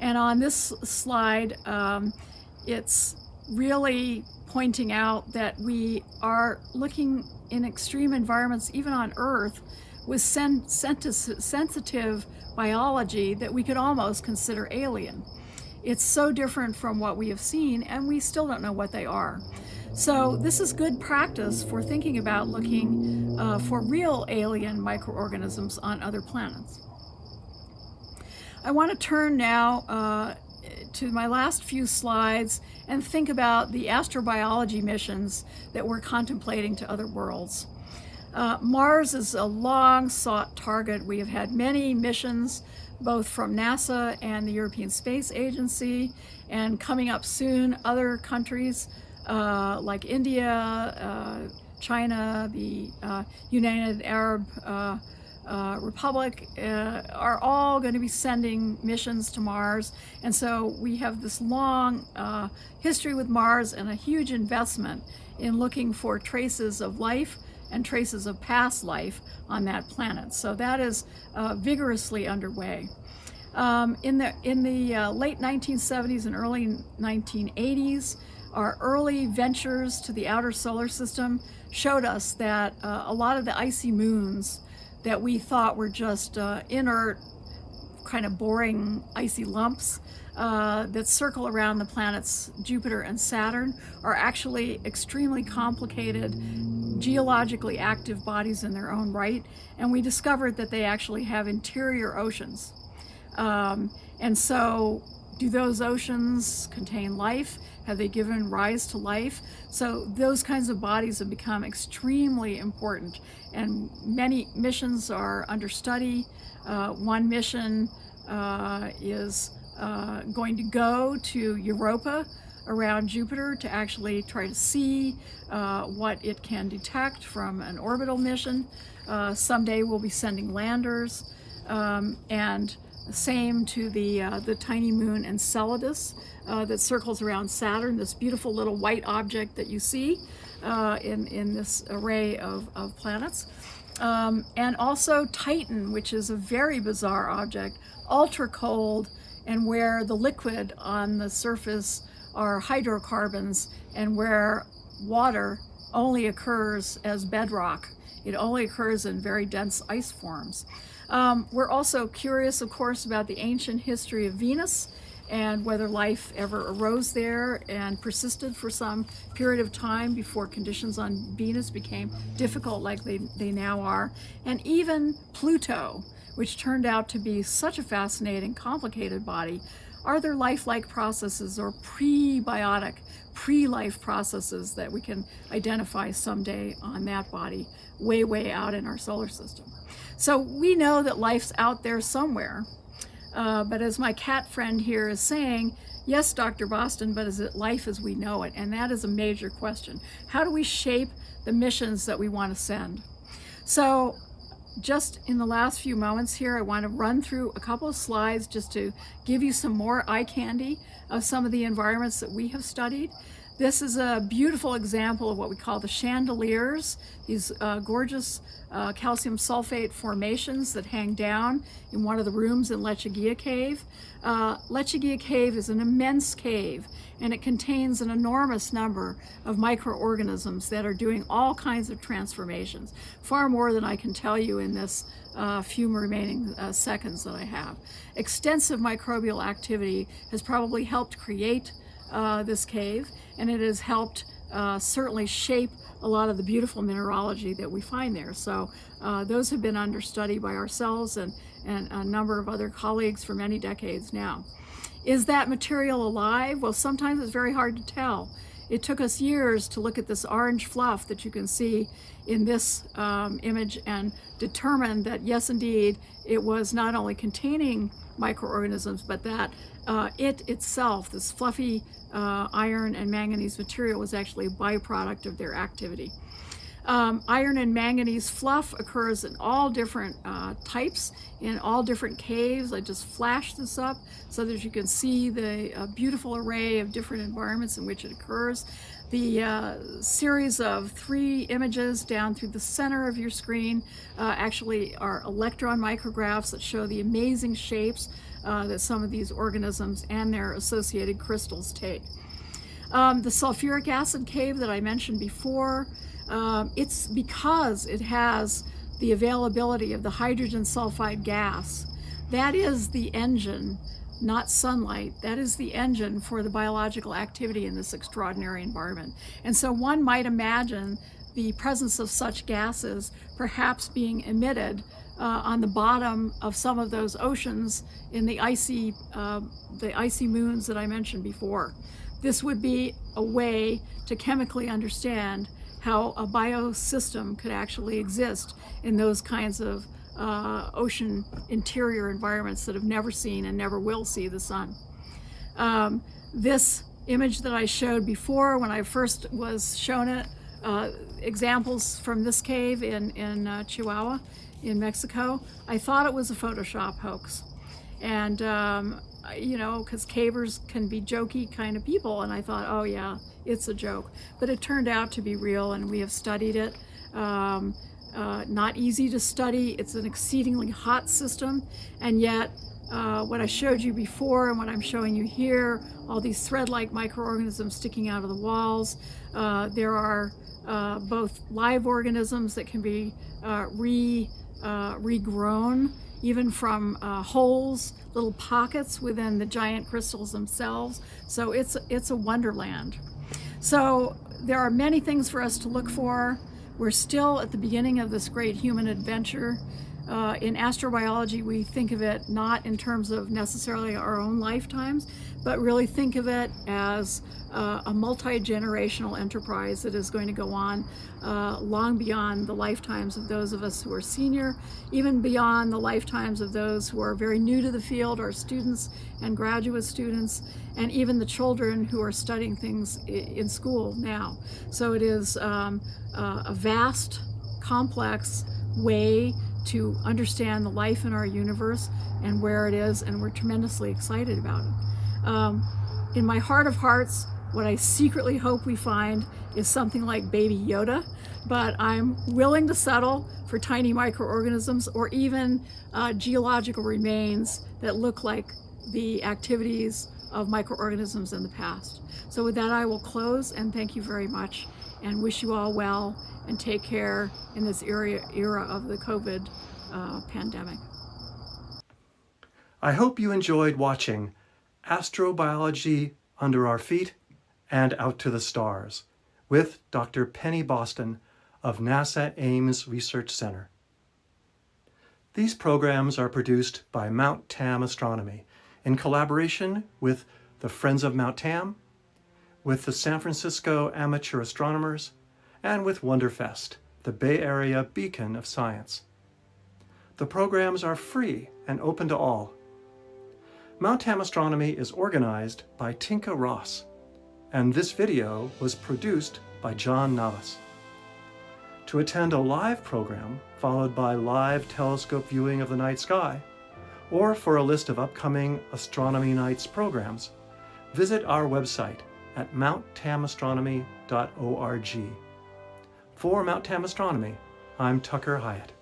And on this slide, it's really pointing out that we are looking in extreme environments, even on Earth, with sensitive biology that we could almost consider alien. It's so different from what we have seen, and we still don't know what they are. So this is good practice for thinking about looking for real alien microorganisms on other planets. I want to turn now to my last few slides and think about the astrobiology missions that we're contemplating to other worlds. Mars is a long sought target. We have had many missions, both from NASA and the European Space Agency, and coming up soon, other countries like India, China, the United Arab Republic are all going to be sending missions to Mars. And so we have this long history with Mars and a huge investment in looking for traces of life and traces of past life on that planet. So that is vigorously underway. In the late 1970s and early 1980s, our early ventures to the outer solar system showed us that a lot of the icy moons that we thought were just inert, kind of boring icy lumps that circle around the planets Jupiter and Saturn are actually extremely complicated, geologically active bodies in their own right. And we discovered that they actually have interior oceans. And so, do those oceans contain life? Have they given rise to life? So those kinds of bodies have become extremely important, and many missions are under study. One mission is going to go to Europa around Jupiter to actually try to see what it can detect from an orbital mission. Someday we'll be sending landers, and same to the tiny moon Enceladus that circles around Saturn, this beautiful little white object that you see in this array of planets. And also Titan, which is a very bizarre object, ultra cold, and where the liquid on the surface are hydrocarbons, and where water only occurs as bedrock. It only occurs in very dense ice forms. We're also curious, of course, about the ancient history of Venus and whether life ever arose there and persisted for some period of time before conditions on Venus became difficult like they now are. And even Pluto, which turned out to be such a fascinating, complicated body. Are there lifelike processes or prebiotic, pre-life processes that we can identify someday on that body way, way out in our solar system? So we know that life's out there somewhere, but as my cat friend here is saying, yes, Dr. Boston, but is it life as we know it? And that is a major question. How do we shape the missions that we want to send? So just in the last few moments here, I want to run through a couple of slides just to give you some more eye candy of some of the environments that we have studied. This is a beautiful example of what we call the chandeliers, these gorgeous calcium sulfate formations that hang down in one of the rooms in Lechuguilla Cave. Lechuguilla Cave is an immense cave, and it contains an enormous number of microorganisms that are doing all kinds of transformations, far more than I can tell you in this few remaining seconds that I have. Extensive microbial activity has probably helped create this cave, and it has helped certainly shape a lot of the beautiful mineralogy that we find there. So those have been under study by ourselves and a number of other colleagues for many decades now. Is that material alive? Well, sometimes it's very hard to tell. it took us years to look at this orange fluff that you can see in this image and determine that, yes, indeed, it was not only containing microorganisms, but that it itself, this fluffy iron and manganese material, was actually a byproduct of their activity. Iron and manganese fluff occurs in all different types, in all different caves. I just flashed this up so that you can see the beautiful array of different environments in which it occurs. The series of 3 images down through the center of your screen actually are electron micrographs that show the amazing shapes that some of these organisms and their associated crystals take. The sulfuric acid cave that I mentioned before, it's because it has the availability of the hydrogen sulfide gas. That is the engine, not sunlight. That is the engine for the biological activity in this extraordinary environment. And so one might imagine the presence of such gases perhaps being emitted on the bottom of some of those oceans in the icy moons that I mentioned before. This would be a way to chemically understand how a biosystem could actually exist in those kinds of ocean interior environments that have never seen and never will see the sun. This image that I showed before when I first was shown it, examples from this cave in Chihuahua in Mexico, I thought it was a Photoshop hoax. And you know, because cavers can be jokey kind of people, and I thought, oh yeah, it's a joke. But it turned out to be real, and we have studied it. Not easy to study. It's an exceedingly hot system, and yet what I showed you before and what I'm showing you here, all these thread-like microorganisms sticking out of the walls. There are both live organisms that can be regrown, even from holes, little pockets within the giant crystals themselves. So it's a wonderland. So there are many things for us to look for. We're still at the beginning of this great human adventure. In astrobiology, we think of it not in terms of necessarily our own lifetimes, but really think of it as a multi-generational enterprise that is going to go on long beyond the lifetimes of those of us who are senior, even beyond the lifetimes of those who are very new to the field, our students and graduate students, and even the children who are studying things in school now. So it is a vast, complex way to understand the life in our universe and where it is, and we're tremendously excited about it. In my heart of hearts, what I secretly hope we find is something like Baby Yoda, but I'm willing to settle for tiny microorganisms or even geological remains that look like the activities of microorganisms in the past. So with that, I will close, and thank you very much, and wish you all well, and take care in this era of the COVID pandemic. I hope you enjoyed watching Astrobiology Under Our Feet and Out to the Stars with Dr. Penny Boston of NASA Ames Research Center. These programs are produced by Mount Tam Astronomy in collaboration with the Friends of Mount Tam, with the San Francisco Amateur Astronomers, and with Wonderfest, the Bay Area beacon of science. The programs are free and open to all. Mount Tam Astronomy is organized by Tinka Ross, and this video was produced by John Navas. To attend a live program, followed by live telescope viewing of the night sky, or for a list of upcoming Astronomy Nights programs, visit our website at mounttamastronomy.org. For Mount Tam Astronomy, I'm Tucker Hiatt.